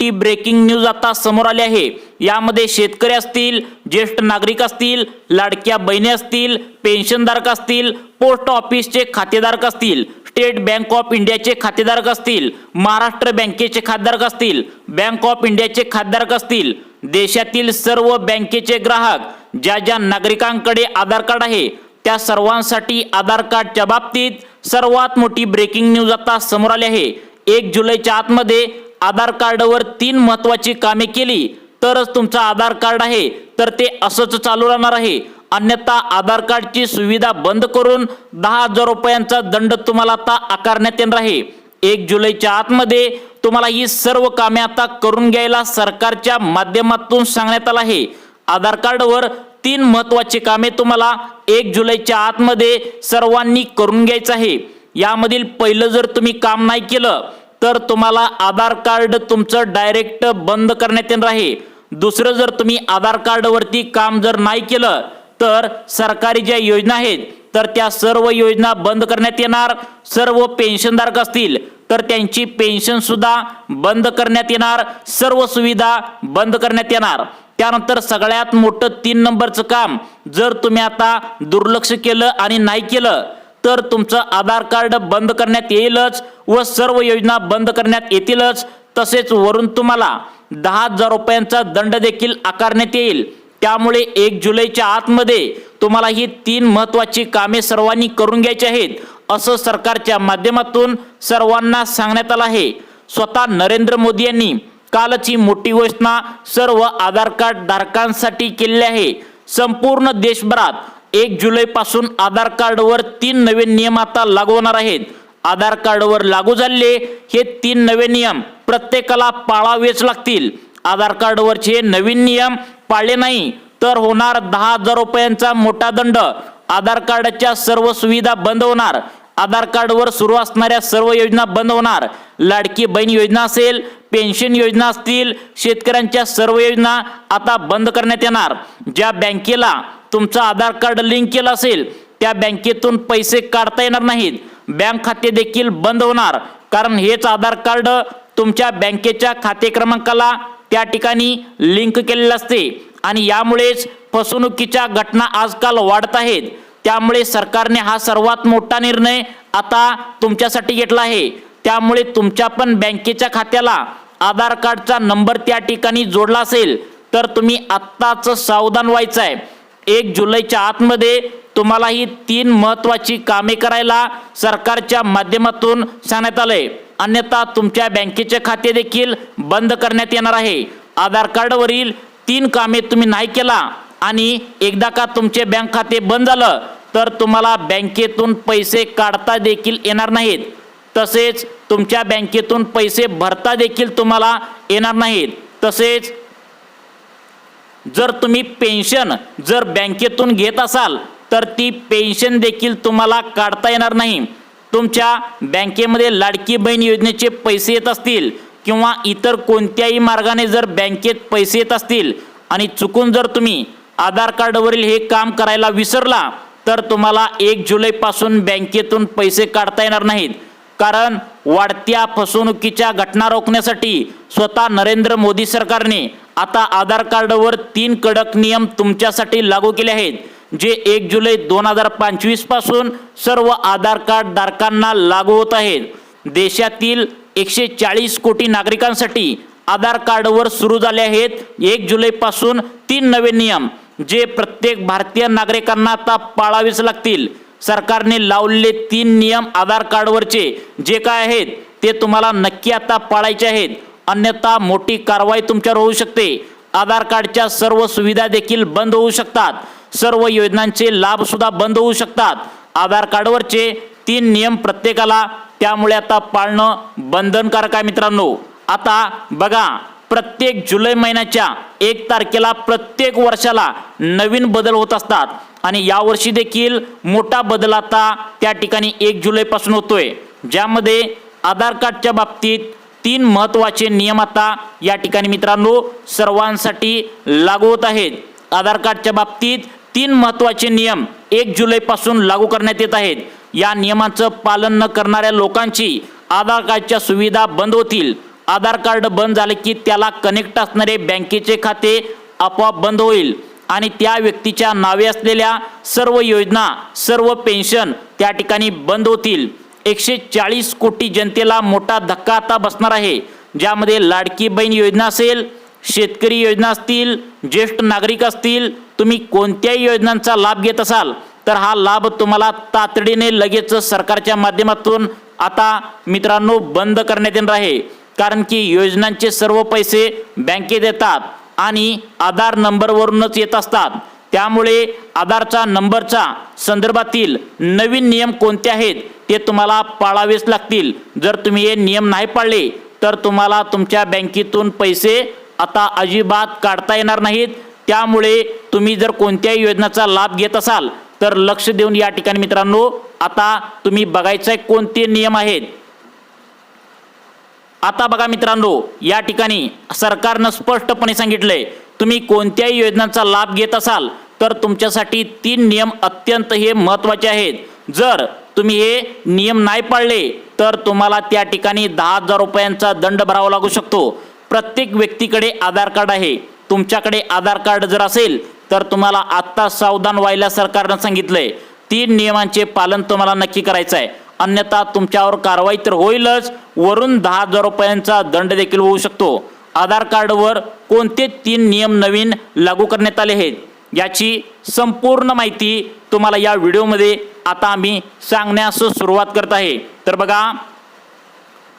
मोठी breaking news आता समोर आली आहे। यामध्ये शेतकरी असतील, ज्येष्ठ नागरिक असतील, लाडक्या बहिणी असतील, पेन्शनधारक असतील, पोस्ट ऑफिसचे खातेधारक असतील, स्टेट बँक ऑफ इंडियाचे खातेधारक असतील, महाराष्ट्र बँकेचे खातेधारक असतील, बँक ऑफ इंडियाचे खातेधारक असतील, देशातील सर्व बँकेचे ग्राहक ज्या नागरिकांकडे आधार कार्ड आहे त्या सर्वांसाठी आधार कार्डच्या बाबतीत सर्वात मोठी ब्रेकिंग न्यूज आता समोर आली आहे। 1 जुलैच्या आतमध्ये आधार कार्डवर 3 महत्त्वाची कामे केली तरच तुमचा आधार कार्ड आहे तर ते असंच चालू राहणार आहे, अन्यथा आधार कार्डची सुविधा बंद करून 10,000 रुपयांचा दंड तुम्हाला आता आकारण्यात येणार आहे। 1 जुलैच्या आतमध्ये तुम्हाला ही सर्व कामे आता करून घ्यायला सरकारच्या माध्यमातून सांगण्यात आलं आहे। आधार कार्डवर 3 महत्त्वाची कामे तुम्हाला 1 जुलैच्या आतमध्ये सर्वांनी करून घ्यायचं आहे। यामधील पहिलं जर तुम्ही काम नाही केलं तर तुम्हाला आधार कार्ड तुमचं डायरेक्ट बंद करण्यात येणार आहे। दुसरं जर तुम्ही आधार कार्डवरती काम जर नाही केलं तर सरकारी ज्या योजना आहेत तर त्या सर्व योजना बंद करण्यात येणार। सर्व पेन्शनधारक असतील तर त्यांची पेन्शन सुद्धा बंद करण्यात येणार, सर्व सुविधा बंद करण्यात येणार। त्यानंतर सगळ्यात मोठं 3 नंबरचं काम जर तुम्ही आता दुर्लक्ष केलं आणि नाही केलं तर तुमचं आधार कार्ड बंद करण्यात येईलच व सर्व योजना बंद करण्यात येतीलच, तसेच वरून तुम्हाला 10,000 रुपयांचा दंड देखील आकारण्यात येईल। त्यामुळे 1 जुलैच्या आतमध्ये तुम्हाला ही 3 महत्त्वाची कामे सर्वांनी करून घ्यायची आहेत असं सरकारच्या माध्यमातून सर्वांना सांगण्यात आलं आहे। स्वतः नरेंद्र मोदी यांनी कालच ही मोठी घोषणा सर्व आधार कार्ड धारकांसाठी केलेली आहे। संपूर्ण देशभरात 1 जुलैपासून आधार कार्डवर 3 नवे नियम आता लागू होणार आहेत। आधार कार्डवर लागू झालेले हे 3 नवे नियम प्रत्येकाला पाळावेच लागतील। आधार कार्डवरचे नवीन नियम पाळले नाही तर होणार 10,000 रुपयांचा मोठा दंड। आधार कार्डच्या सर्व सुविधा बंद होणार, आधार कार्डवर सुरू असणाऱ्या सर्व योजना बंद होणार। लाडकी बहीण योजना असेल, पेन्शन योजना असतील, शेतकऱ्यांच्या सर्व योजना आता बंद करण्यात येणार। ज्या बँकेला तुमचं आधार कार्ड लिंक केलं असेल त्या बँकेतून पैसे काढता येणार नाहीत, बँक खाते देखील बंद होणार, कारण हेच आधार कार्ड तुमच्या बँकेच्या खाते क्रमांकाला त्या ठिकाणी लिंक केलेलं असते आणि यामुळेच फसवणुकीच्या घटना आजकाल वाढत आहेत। त्यामुळे सरकारने हा सर्वात मोठा निर्णय आता तुमच्यासाठी घेतला आहे। त्यामुळे तुमच्या पण बँकेच्या खात्याला आधार कार्डचा नंबर त्या ठिकाणी जोडला असेल तर तुम्ही आत्ताच सावधान व्हायचं आहे। 1 जुलैच्या आतमध्ये तुम्हाला ही 3 महत्त्वाची कामे करायला सरकारच्या माध्यमातून सांगण्यात आलंय, अन्यथा तुमच्या बँकेचे खाते देखील बंद करण्यात येणार आहे। आधार कार्डवरील 3 कामे तुम्ही नाही केला आणि एकदा का तुमचे बँक खाते बंद झालं तर तुम्हाला बँकेतून पैसे काढता देखील येणार नाहीत, तसेच तुमच्या बँकेतून पैसे भरता देखील तुम्हाला येणार नाहीत। तसेच जर तुम्ही पेन्शन जर बँकेतून घेत असाल तर ती पेन्शन देखील तुम्हाला काढता येणार नाही। तुमच्या बँकेमध्ये लाडकी बहीण योजनेचे पैसे येत असतील किंवा इतर कोणत्याही मार्गाने जर बँकेत पैसे येत असतील आणि चुकून जर तुम्ही आधार कार्डवरील हे काम करायला विसरला तर तुम्हाला 1 जुलैपासून बँकेतून पैसे काढता येणार नाहीत। कारण वाढत्या फसवणुकीच्या घटना रोखण्यासाठी स्वतः नरेंद्र मोदी सरकारने आता आधार कार्डवर 3 कडक नियम तुमच्यासाठी लागू केले आहेत, जे 1 जुलै 2025 पासून सर्व आधार कार्ड धारकांना लागू होत आहेत। देशातील 140 कोटी नागरिकांसाठी आधार कार्डवर सुरू झाले आहेत 1 जुलैपासून 3 नवे नियम, जे प्रत्येक भारतीय नागरिकांना आता पाळावेच लागतील। सरकारने लावलेले 3 नियम आधार कार्डवरचे जे काय आहेत ते तुम्हाला नक्की आता पाळायचे आहेत, अन्यथा मोठी कारवाई तुमच्यावर होऊ शकते। आधार कार्डच्या सर्व सुविधा देखील बंद होऊ शकतात, सर्व योजनांचे लाभ सुद्धा बंद होऊ शकतात। आधार कार्डवरचे 3 नियम प्रत्येकाला त्यामुळे आता पाळणं बंधनकारक आहे मित्रांनो। आता बघा, प्रत्येक जुलै महिन्याच्या 1 तारखेला प्रत्येक वर्षाला नवीन बदल होत असतात आणि यावर्षी देखील मोठा बदल आता त्या ठिकाणी 1 जुलैपासून होतोय, ज्यामध्ये आधार कार्डच्या बाबतीत 3 महत्त्वाचे नियम आता या ठिकाणी मित्रांनो सर्वांसाठी लागू होत आहेत। आधार कार्डच्या बाबतीत 3 महत्त्वाचे नियम 1 जुलैपासून लागू करण्यात येत आहेत। या नियमांचं पालन न करणाऱ्या लोकांची आधार कार्डच्या सुविधा बंद होतील आधार कार्ड बंद झाले की त्याला कनेक्ट असणारे बँकेचे खाते आपोआप बंद होईल आणि त्या व्यक्तीच्या नावे असलेल्या सर्व योजना, सर्व पेन्शन त्या ठिकाणी बंद होतील. 140 कोटी जनतेला मोठा धक्का आता बसणार आहे, ज्यामध्ये लाडकी बहीण योजना असेल, शेतकरी योजना असतील, ज्येष्ठ नागरिक असतील, तुम्ही कोणत्याही योजनांचा लाभ घेत असाल तर हा लाभ तुम्हाला तातडीने लगेच सरकारच्या माध्यमातून आता मित्रांनो बंद करण्यात येणार आहे. कारण की योजनांचे सर्व पैसे बँकेत येतात आणि आधार नंबरवरूनच येत असतात. त्यामुळे आधारचा नंबरचा संदर्भातील नवीन नियम कोणते आहेत ते तुम्हाला पाळावेच लागतील. जर तुम्ही हे नियम नाही पाळले तर तुम्हाला तुमच्या बँकेतून पैसे आता अजिबात काढता येणार नाहीत. त्यामुळे तुम्ही जर कोणत्याही योजनेचा लाभ घेत असाल तर लक्ष देऊन या ठिकाणी मित्रांनो आता तुम्ही बघायचं कोणते नियम आहेत. आता बघा मित्रांनो, या ठिकाणी सरकारनं स्पष्टपणे सांगितलंय, तुम्ही कोणत्याही योजनांचा लाभ घेत असाल तर तुमच्यासाठी 3 नियम अत्यंत हे महत्त्वाचे आहेत. जर तुम्ही हे नियम नाही पाळले तर तुम्हाला त्या ठिकाणी 10,000 रुपयांचा दंड भरावा लागू शकतो. प्रत्येक व्यक्तीकडे आधार कार्ड आहे. तुमच्याकडे आधार कार्ड जर असेल तर तुम्हाला आत्ता सावधान व्हायला सरकारनं सांगितलंय. 3 नियमांचे पालन तुम्हाला नक्की करायचं आहे, अन्यथा तुमच्यावर कारवाई तर होईलच, वरून 10,000 रुपयांचा दंड देखील होऊ शकतो. आधार कार्डवर कोणते 3 नियम नवीन लागू करण्यात आले आहेत याची संपूर्ण माहिती तुम्हाला या व्हिडिओमध्ये आता आम्ही सांगण्यास सुरुवात करत आहे. तर बघा,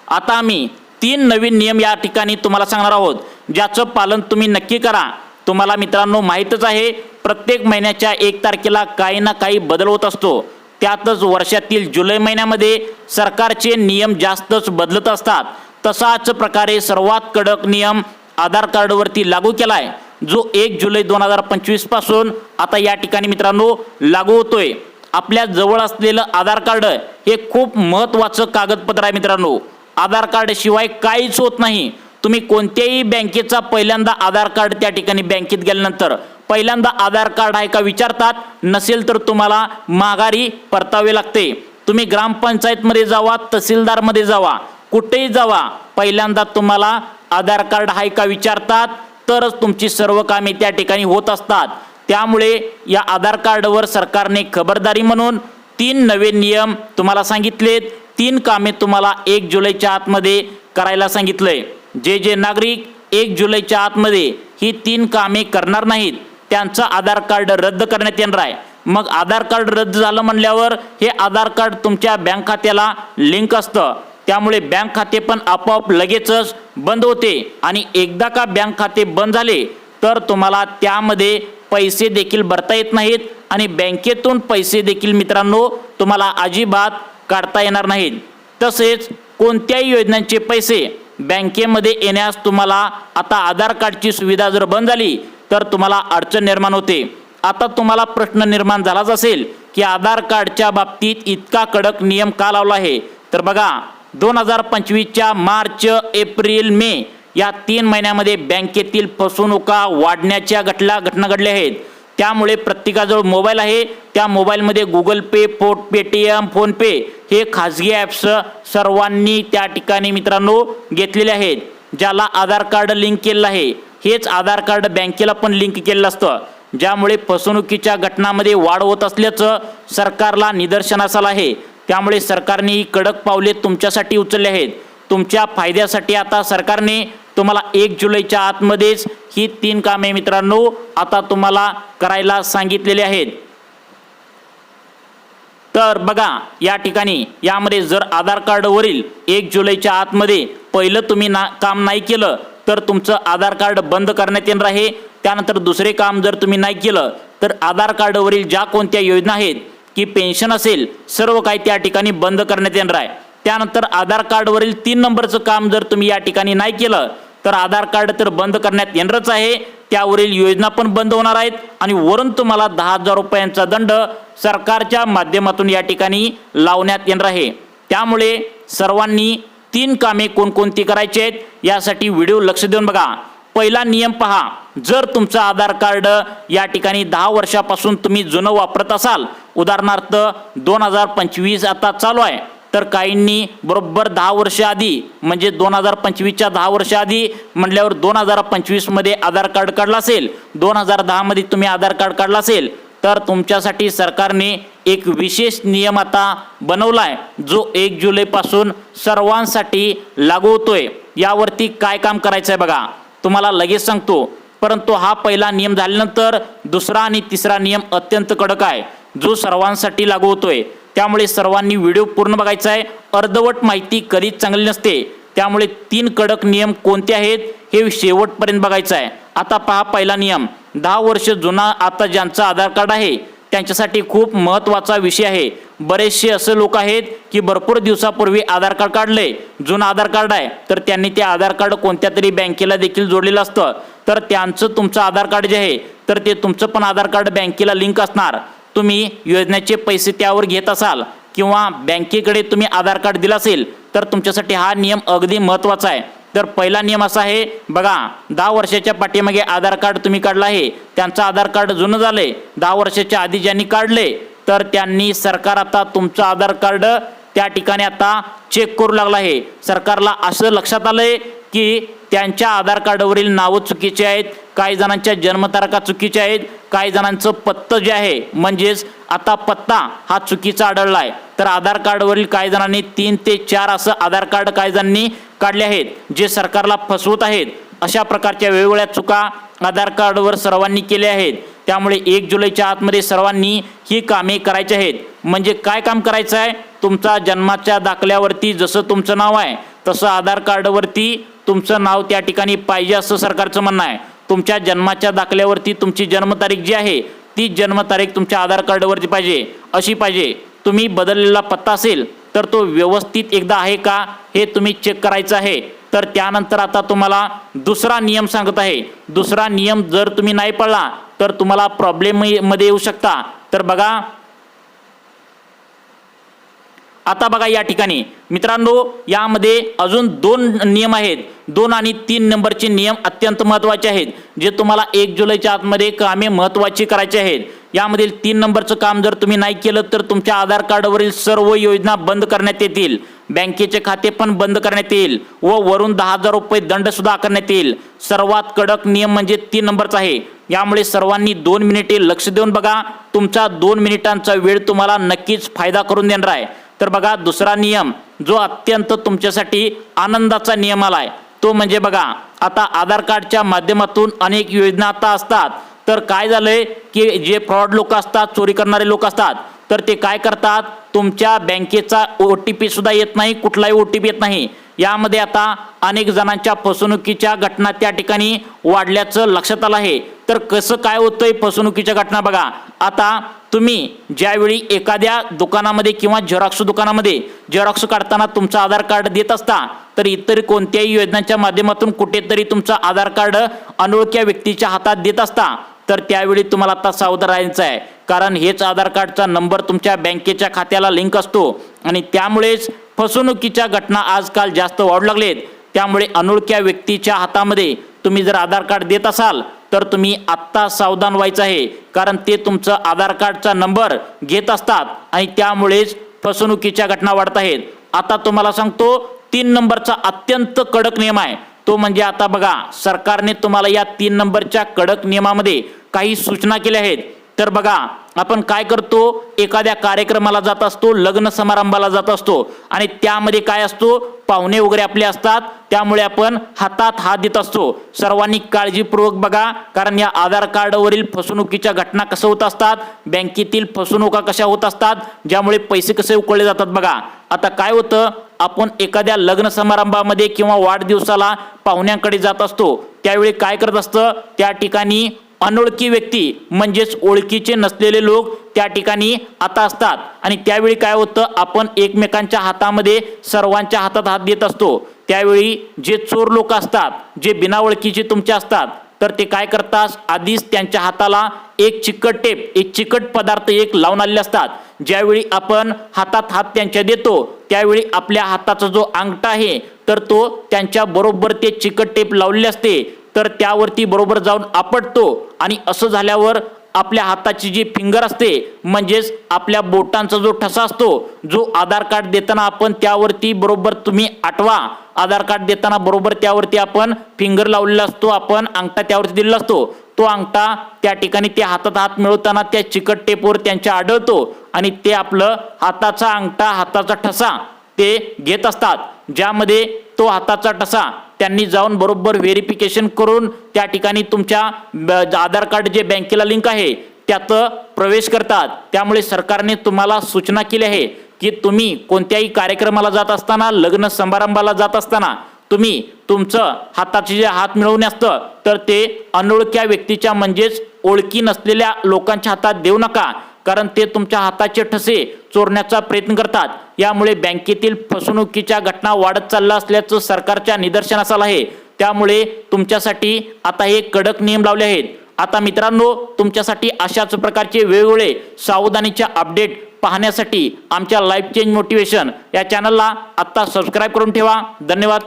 आता आम्ही 3 नवीन नियम या ठिकाणी तुम्हाला सांगणार आहोत, ज्याचं पालन तुम्ही नक्की करा. तुम्हाला मित्रांनो माहीतच आहे, प्रत्येक महिन्याच्या 1 तारखेला काही ना काही बदल होत असतो. त्यातच वर्षातील जुलै महिन्यामध्ये सरकारचे नियम जास्तच बदलत असतात. तसाच प्रकारे सर्वात कडक नियम आधार कार्डवरती लागू केला आहे, जो 1 जुलै 2025 पासून आता या ठिकाणी मित्रांनो लागू होतोय. आपल्या जवळ असलेलं आधार कार्ड हे खूप महत्त्वाचं कागदपत्र आहे मित्रांनो. आधार कार्ड शिवाय काहीच होत नाही. तुम्ही कोणत्याही बँकेचा पहिल्यांदा आधार कार्ड त्या ठिकाणी बँकेत गेल्यानंतर पहिल्यांदा आधार कार्ड आहे का विचारतात, नसेल तर तुम्हाला माघारी परतावे लागते. तुम्ही ग्रामपंचायतमध्ये जावा, तहसीलदारमध्ये जावा, कुठेही जावा, पहिल्यांदा तुम्हाला आधार कार्ड आहे का विचारतात, तरच तुमची सर्व कामे त्या ठिकाणी होत असतात. त्यामुळे या आधार कार्डवर सरकारने खबरदारी म्हणून 3 नवे नियम तुम्हाला सांगितलेत. 3 कामे तुम्हाला 1 जुलैच्या आतमध्ये करायला सांगितलंय. जे नागरिक 1 जुलैच्या आतमध्ये ही 3 कामे करणार नाहीत त्यांचं आधार कार्ड रद्द करण्यात येणार आहे. मग आधार कार्ड रद्द झालं म्हणल्यावर हे आधार कार्ड तुमच्या बँक खात्याला लिंक असतं, त्यामुळे बँक खाते पण आपोआप लगेचच बंद होते. आणि एकदा का बँक खाते बंद झाले तर तुम्हाला त्यामध्ये पैसे देखील भरता येत नाहीत आणि बँकेतून पैसे देखील मित्रांनो तुम्हाला अजिबात काढता येणार नाहीत. तसेच कोणत्याही योजनांचे पैसे बँकेमध्ये येण्यास तुम्हाला आता आधार कार्डची सुविधा जर बंद झाली तर तुम्हाला अडचण निर्माण होते. आता तुम्हाला प्रश्न निर्माण झालाच असेल की आधार कार्डच्या बाबतीत इतका कडक नियम का लावला आहे. तर बघा, 2025च्या मार्च, एप्रिल, मे या 3 महिन्यामध्ये बँकेतील फसवणुका वाढण्याच्या घटना घडल्या आहेत. त्यामुळे प्रत्येकाजवळ मोबाईल आहे, त्या मोबाईलमध्ये गुगल पे, पेटीएम, फोनपे हे खाजगी ॲप्स सर्वांनी त्या ठिकाणी मित्रांनो घेतलेले आहेत. ज्याला आधार कार्ड लिंक केलेलं आहे हेच आधार कार्ड बँकेला पण लिंक केलेलं असतं, ज्यामुळे फसवणुकीच्या घटनांमध्ये वाढ होत असल्याचं सरकारला निदर्शनास आलं आहे. त्यामुळे सरकारने ही कडक पावले तुमच्यासाठी उचलले आहेत. तुमच्या फायद्यासाठी आता सरकारने तुम्हाला 1 जुलैच्या आतमध्येच ही 3 कामे मित्रांनो आता तुम्हाला करायला सांगितलेले आहेत. तर बघा, या ठिकाणी यामध्ये जर आधार कार्डवरील 1 जुलैच्या आतमध्ये पहिलं तुम्ही काम नाही केलं तर तुमचं आधार कार्ड बंद करण्यात येणार आहे. त्यानंतर दुसरे काम जर तुम्ही नाही केलं तर आधार कार्डवरील ज्या कोणत्या योजना आहेत की पेन्शन असेल सर्व काही त्या ठिकाणी बंद करण्यात येणार आहे. त्यानंतर आधार कार्डवरील 3 नंबरचं काम जर तुम्ही या ठिकाणी नाही केलं तर आधार कार्ड तर बंद करण्यात येणारच आहे, त्यावरील योजना पण बंद होणार आहेत आणि वरून तुम्हाला 10,000 रुपयांचा दंड सरकारच्या माध्यमातून या ठिकाणी लावण्यात येणार आहे. त्यामुळे सर्वांनी 3 कामे कोणकोणती करायची आहेत यासाठी व्हिडिओ लक्ष देऊन बघा. पहिला नियम पहा, जर तुमचं आधार कार्ड या ठिकाणी 10 वर्षापासून तुम्ही जुनं वापरत असाल, उदाहरणार्थ 2025 आता चालू आहे, तर काहींनी बरोबर 10 वर्ष आधी म्हणजे 2025च्या 10 वर्ष आधी म्हटल्यावर 2025 मध्ये आधार कार्ड काढला असेल, 2010 मध्ये तुम्ही आधार कार्ड काढला असेल, तर तुमच्यासाठी सरकारने एक विशेष नियम आता बनवलाय जो 1 जुलैपासून सर्वांसाठी लागू होतोय। यावरती काय काम करायचं आहे बघा, तुम्हाला लगेच सांगतो। परंतु हा पहिला नियम झाल्यानंतर दुसरा आणि तिसरा नियम अत्यंत कडक आहे जो सर्वांसाठी लागू होतोय। त्यामुळे सर्वांनी व्हिडिओ पूर्ण बघायचा आहे, अर्धवट माहिती कधीच चांगली नसते। त्यामुळे 3 कडक नियम कोणते आहेत हे शेवटपर्यंत बघायचं आहे। आता पहा पहिला नियम, 10 वर्ष जुना आता ज्यांचं आधार कार्ड आहे त्यांच्यासाठी खूप महत्त्वाचा विषय आहे। बरेचसे असे लोक आहेत की भरपूर दिवसापूर्वी आधार कार्ड काढले, जुनं आधार कार्ड आहे, तर त्यांनी ते आधार कार्ड कोणत्या तरी बँकेला देखील जोडलेलं असतं, तर त्यांचं तुमचं आधार कार्ड जे आहे तर ते तुमचं पण आधार कार्ड बँकेला लिंक असणार। तुम्ही योजनेचे पैसे त्यावर घेत असाल किंवा बँकेकडे तुम्ही आधार कार्ड दिलं असेल तर तुमच्यासाठी हा नियम अगदी महत्त्वाचा आहे। तर पहिला नियम असा आहे बघा, 10 वर्षाच्या पाठीमागे आधार कार्ड तुम्ही काढलं आहे, त्यांचं आधार कार्ड जुनं झालंय, 10 वर्षाच्या आधी ज्यांनी काढले तर त्यांनी सरकार आता तुमचं आधार कार्ड त्या ठिकाणी आता चेक करू लागला आहे। सरकारला असं लक्षात आलंय की त्यांच्या आधार कार्डवरील नावं चुकीची आहेत, काही जणांच्या जन्मतारखा चुकीच्या आहेत, काही जणांचं पत्तं जे आहे म्हणजेच आता पत्ता हा चुकीचा आढळला आहे। तर आधार कार्डवरील काही जणांनी 3 ते 4 असं आधार कार्ड काही जणांनी काढले आहेत जे सरकारला फसवत आहेत। अशा प्रकारच्या वेगवेगळ्या चुका आधार कार्डवर सर्वांनी केल्या आहेत। त्यामुळे 1 जुलैच्या आतमध्ये सर्वांनी ही कामे करायची आहेत। म्हणजे काय काम करायचं आहे, तुमचा जन्माच्या दाखल्यावरती जसं तुमचं नाव आहे तसं आधार कार्डवरती तुमचं नाव त्या ठिकाणी पाहिजे असं सरकारचं म्हणणं आहे। तुमच्या जन्माच्या दाखल्यावरती तुमची जन्मतारीख जी आहे ती जन्मतारीख तुमच्या आधार कार्डवरती पाहिजे, अशी पाहिजे। तुम्ही बदललेला पत्ता असेल तर तो व्यवस्थित एकदा आहे का हे तुम्ही चेक करायचं आहे। तर त्यानंतर आता तुम्हाला दुसरा नियम सांगत आहे। दुसरा नियम जर तुम्ही नाही पाळला तर तुम्हाला प्रॉब्लेम मध्ये येऊ शकता। तर बघा आता बघा या ठिकाणी मित्रांनो, यामध्ये अजून 2 नियम आहेत। 2 आणि 3 नंबरचे नियम अत्यंत महत्त्वाचे आहेत जे तुम्हाला 1 जुलैच्या आतमध्ये कामे महत्त्वाची करायची आहेत। यामधील 3 नंबरचं काम जर तुम्ही नाही केलं तर तुमच्या आधार कार्डवरील सर्व योजना बंद करण्यात येतील, बँकेचे खाते पण बंद करण्यात येईल व वरून 10,000 रुपये दंड सुद्धा आकारण्यात येईल। सर्वात कडक नियम म्हणजे 3 नंबरचा आहे। यामुळे सर्वांनी 2 मिनिटे लक्ष देऊन बघा, तुमचा 2 मिनिटांचा वेळ तुम्हाला नक्कीच फायदा करून देणार आहे। तर बघा दुसरा नियम जो अत्यंत तुमच्यासाठी आनंदाचा नियम आलाय तो म्हणजे बघा, आता आधार कार्डच्या माध्यमातून अनेक योजना आता असतात। तर काय झालंय की जे फ्रॉड लोक असतात, चोरी करणारे लोक असतात, तर ते काय करतात, तुमच्या बँकेचा OTP सुद्धा येत नाही, कुठलाही OTP येत नाही। यामध्ये आता अनेक जणांच्या फसवणुकीच्या घटना त्या ठिकाणी वाढल्याचं लक्षात आलं आहे। तर कसं काय होतंय फसवणुकीच्या घटना बघा, आता तुम्ही ज्यावेळी एखाद्या दुकानामध्ये किंवा झेरॉक्स दुकानामध्ये झेरॉक्स काढताना तुमचं आधार कार्ड देत असता तर इतर कोणत्याही योजनांच्या माध्यमातून कुठेतरी तुमचं आधार कार्ड अनोळख्या व्यक्तीच्या हातात देत असता तर त्यावेळी तुम्हाला आता सावध राहायचं आहे, कारण हेच आधार कार्डचा नंबर तुमच्या बँकेच्या खात्याला लिंक असतो आणि त्यामुळेच फसवणुकीच्या घटना आजकाल जास्त वाढू लागलेत। त्यामुळे अनोळख्या व्यक्तीच्या हातामध्ये तुम्ही जर आधार कार्ड देत असाल तर तुम्ही आत्ता सावधान व्हायचं आहे, कारण ते तुमचं आधार कार्डचा नंबर घेत असतात आणि त्यामुळेच फसवणुकीच्या घटना वाढत आहेत। आता तुम्हाला सांगतो 3 नंबरचा अत्यंत कडक नियम आहे तो म्हणजे आता बघा, सरकारने तुम्हाला या 3 नंबरच्या कडक नियमामध्ये काही सूचना केल्या आहेत। तर बघा आपण काय करतो, एखाद्या कार्यक्रमाला जात असतो, लग्न समारंभाला जात असतो आणि त्यामध्ये काय असतो, पाहुणे वगैरे आपले असतात, त्यामुळे आपण हातात हात देत असतो। सर्वांनी काळजीपूर्वक बघा, कारण या आधार कार्डवरील फसवणुकीच्या घटना कशा होत असतात, बँकेतील फसवणुका कशा होत असतात, ज्यामुळे पैसे कसे उकळले जातात बघा। आता काय होतं, आपण एखाद्या लग्न समारंभामध्ये किंवा वाढदिवसाला पाहुण्यांकडे जात असतो त्यावेळी काय करत असतं, त्या ठिकाणी अनोळखी व्यक्ती म्हणजेच ओळखीचे नसलेले लोक त्या ठिकाणी आता असतात आणि त्यावेळी काय होतं, आपण एकमेकांच्या हातामध्ये सर्वांच्या हातात हात देत असतो। त्यावेळी जे चोर लोक असतात, जे बिना ओळखीचे तुमचे असतात, तर ते काय करतात, आधीच त्यांच्या हाताला एक चिकट टेप, एक चिकट पदार्थ एक लावून आलेले असतात। ज्यावेळी आपण हातात हात त्यांच्या देतो त्यावेळी आपल्या हाताचा जो अंगठा आहे तर तो त्यांच्या बरोबर ते चिकट टेप लावलेले असते, तर त्यावरती बरोबर जाऊन आपटतो आणि असं झाल्यावर आपल्या हाताची जी फिंगर असते म्हणजेच आपल्या बोटांचा जो ठसा असतो, जो आधार कार्ड देताना आपण त्यावरती बरोबर तुम्ही आठवा आधार कार्ड देताना बरोबर त्यावरती आपण फिंगर लावलेला असतो, आपण अंगठा त्यावरती दिलेला असतो, तो अंगठा त्या ठिकाणी ते हातात हात मिळवताना त्या चिकट टेपवर त्यांच्या आढळतो आणि ते आपलं हाताचा अंगठा हाताचा ठसा ते घेत असतात, ज्यामध्ये तो हाताचा ठसा त्यांनी जाऊन बरोबर व्हेरिफिकेशन करून त्या ठिकाणी तुमच्या आधार कार्ड जे बँकेला लिंक आहे त्यात प्रवेश करतात। त्यामुळे सरकारने तुम्हाला सूचना केली आहे की तुम्ही कोणत्याही कार्यक्रमाला जात असताना, लग्न समारंभाला जात असताना तुम्ही तुमचं हाताचे जे हात मिळवणे असतं तर ते अनोळख्या व्यक्तीच्या म्हणजेच ओळखी नसलेल्या लोकांच्या हातात देऊ नका, कारण ते तुमच्या हाताचे ठसे चोरण्याचा प्रयत्न करतात। यामुळे बँकेतील फसवणुकीच्या घटना वाढत चालल्या असल्याचं सरकारच्या निदर्शनास आलं आहे। त्यामुळे तुमच्यासाठी आता हे कडक नियम लावले आहेत। आता मित्रांनो, तुमच्यासाठी अशाच प्रकारचे वेगवेगळे सावधानीच्या अपडेट पाहण्यासाठी आमच्या लाईफ चेंज मोटिवेशन या चॅनलला आता सबस्क्राईब करून ठेवा। धन्यवाद।